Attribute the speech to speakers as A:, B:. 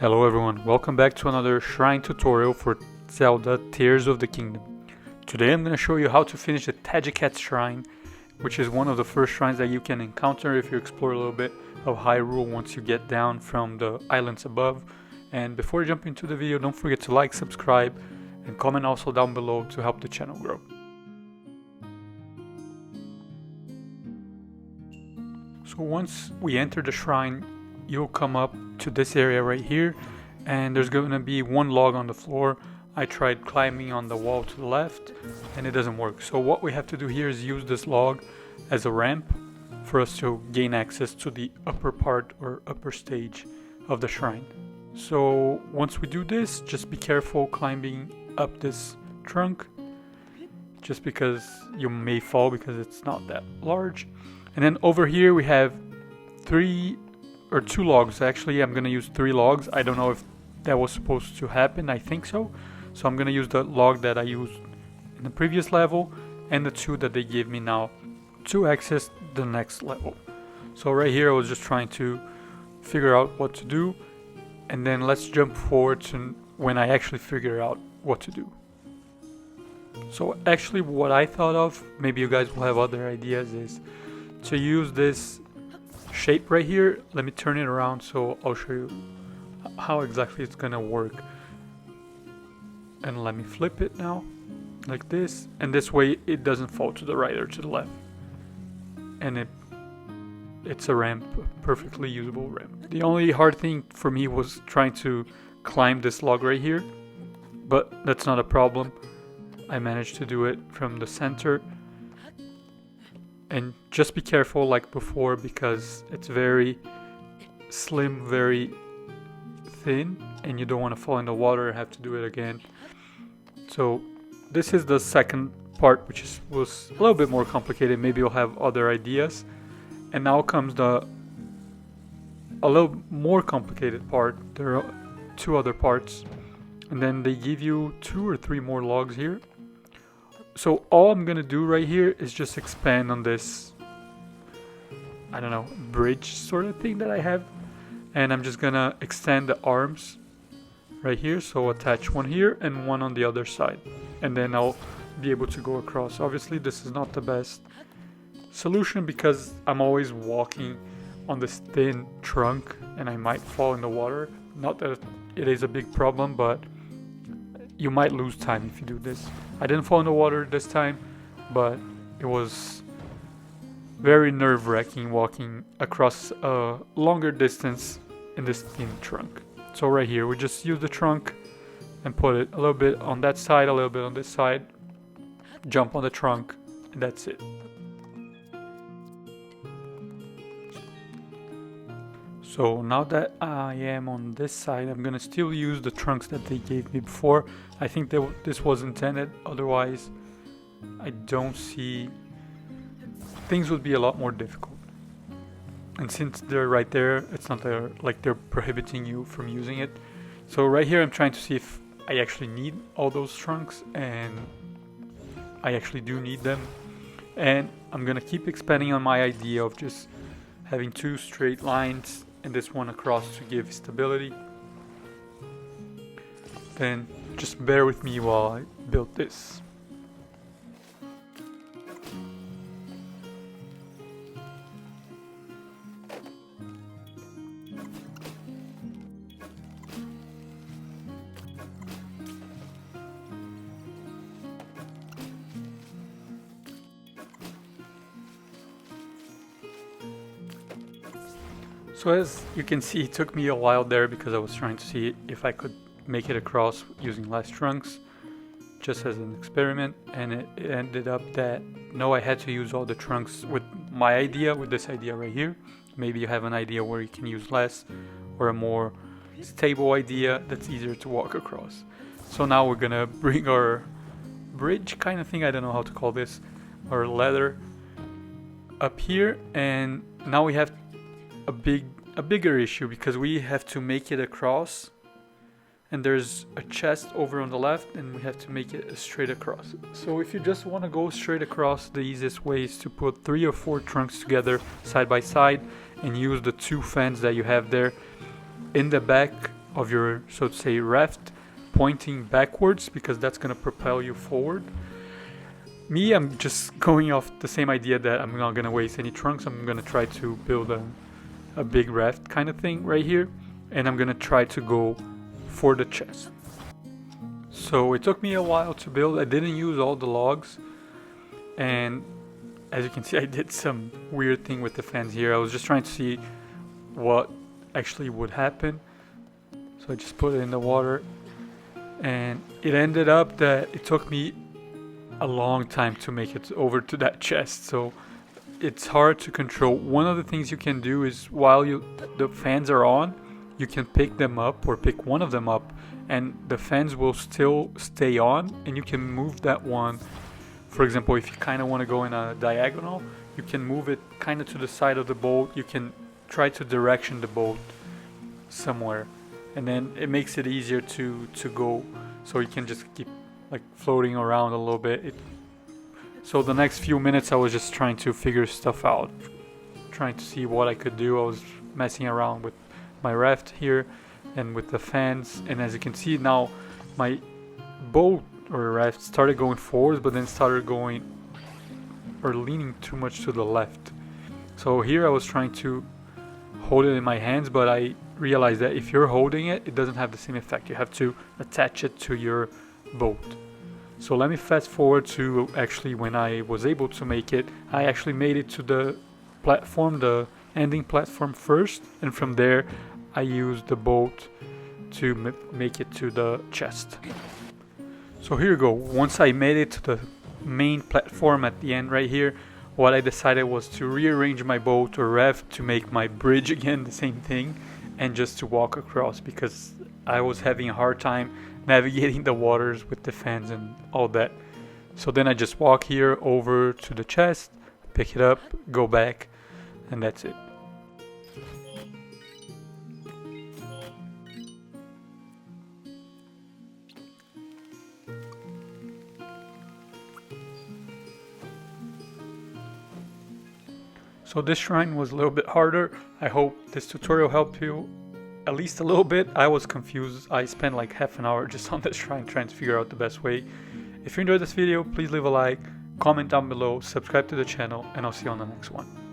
A: Hello everyone, welcome back to another shrine tutorial for Zelda Tears of the Kingdom. Today I'm going to show you how to finish the Tajikats shrine, which is one of the first shrines that you can encounter if you explore a little bit of Hyrule once you get down from the islands above. And before you jump into the video, don't forget to like, subscribe, and comment also down below to help the channel grow. So once we enter the shrine, you'll come up to this area right here, and there's going to be one log on the floor. I tried climbing on the wall to the left and it doesn't work. So what we have to do here is use this log as a ramp for us to gain access to the upper part or upper stage of the shrine. So once we do this, just be careful climbing up this trunk, just because you may fall because it's not that large. And then over here we have two logs. Actually, I'm gonna use 3 logs. I don't know if that was supposed to happen. I think so. So I'm gonna use the log that I used in the previous level and the 2 that they gave me now to access the next level. So right here I was just trying to figure out what to do, and then let's jump forward to when I actually figure out what to do. So actually what I thought of, maybe you guys will have other ideas, is to use this shape right here. Let me turn it around so I'll show you how exactly it's gonna work. And let me flip it now like this, and this way it doesn't fall to the right or to the left, and it's a ramp, a perfectly usable ramp. The only hard thing for me was trying to climb this log right here, but that's not a problem. I managed to do it from the center. And just be careful like before, because it's very slim, very thin, and you don't want to fall in the water and have to do it again. So this is the second part, which was a little bit more complicated. Maybe you'll have other ideas. And now comes a little more complicated part. There are 2 other parts, and then they give you 2 or 3 more logs here. So all I'm gonna do right here is just expand on this, I don't know, bridge sort of thing that I have, and I'm just gonna extend the arms right here. So attach one here and one on the other side, and then I'll be able to go across. Obviously this is not the best solution because I'm always walking on this thin trunk and I might fall in the water. Not that it is a big problem, but you might lose time if you do this. I didn't fall in the water this time, but it was very nerve-wracking walking across a longer distance in this thin trunk. So right here, we just use the trunk and put it a little bit on that side, a little bit on this side, jump on the trunk, and that's it. So now that I am on this side, I'm gonna still use the trunks that they gave me before. I think this was intended, otherwise I don't see, things would be a lot more difficult. And since they're right there, it's not like they're prohibiting you from using it. So right here I'm trying to see if I actually need all those trunks, and I actually do need them. And I'm gonna keep expanding on my idea of just having 2 straight lines and this one across to give stability. Then just bear with me while I build this. So as you can see, it took me a while there because I was trying to see if I could make it across using less trunks, just as an experiment, and it ended up that no, I had to use all the trunks with my idea, with this idea right here. Maybe you have an idea where you can use less, or a more stable idea that's easier to walk across. So now we're gonna bring our bridge kind of thing, I don't know how to call this, or ladder up here, and now we have a bigger issue because we have to make it across, and there's a chest over on the left and we have to make it straight across. So if you just want to go straight across, the easiest way is to put 3 or 4 trunks together side by side and use the 2 fans that you have there in the back of your, so to say, raft pointing backwards, because that's going to propel you forward. Me, I'm just going off the same idea that I'm not going to waste any trunks. I'm going to try to build a big raft kind of thing right here, and I'm going to try to go for the chest. So it took me a while to build. I didn't use all the logs, and as you can see, I did some weird thing with the fans here. I was just trying to see what actually would happen. So I just put it in the water, and it ended up that it took me a long time to make it over to that chest. So it's hard to control. One of the things you can do is while the fans are on, you can pick them up or pick one of them up, and the fans will still stay on, and you can move that one. For example, if you kind of want to go in a diagonal, you can move it kind of to the side of the boat. You can try to direction the boat somewhere, and then it makes it easier to go, so you can just keep like floating around a little bit. So the next few minutes I was just trying to figure stuff out, trying to see what I could do. I was messing around with my raft here and with the fans, and as you can see now, my boat or raft started going forward, but then started going or leaning too much to the left. So here I was trying to hold it in my hands, but I realized that if you're holding it, it doesn't have the same effect. You have to attach it to your boat. So let me fast forward to actually when I was able to make it. I actually made it to the platform, the ending platform first, and from there I used the boat to make it to the chest. So here you go. Once I made it to the main platform at the end right here, what I decided was to rearrange my boat or raft to make my bridge again the same thing, and just to walk across, because I was having a hard time navigating the waters with the fans and all that. So then I just walk here over to the chest, pick it up, go back, and that's it. So this shrine was a little bit harder. I hope this tutorial helped you at least a little bit. I was confused. I spent like half an hour just on this shrine trying to figure out the best way. If you enjoyed this video, please leave a like, comment down below, subscribe to the channel, and I'll see you on the next one.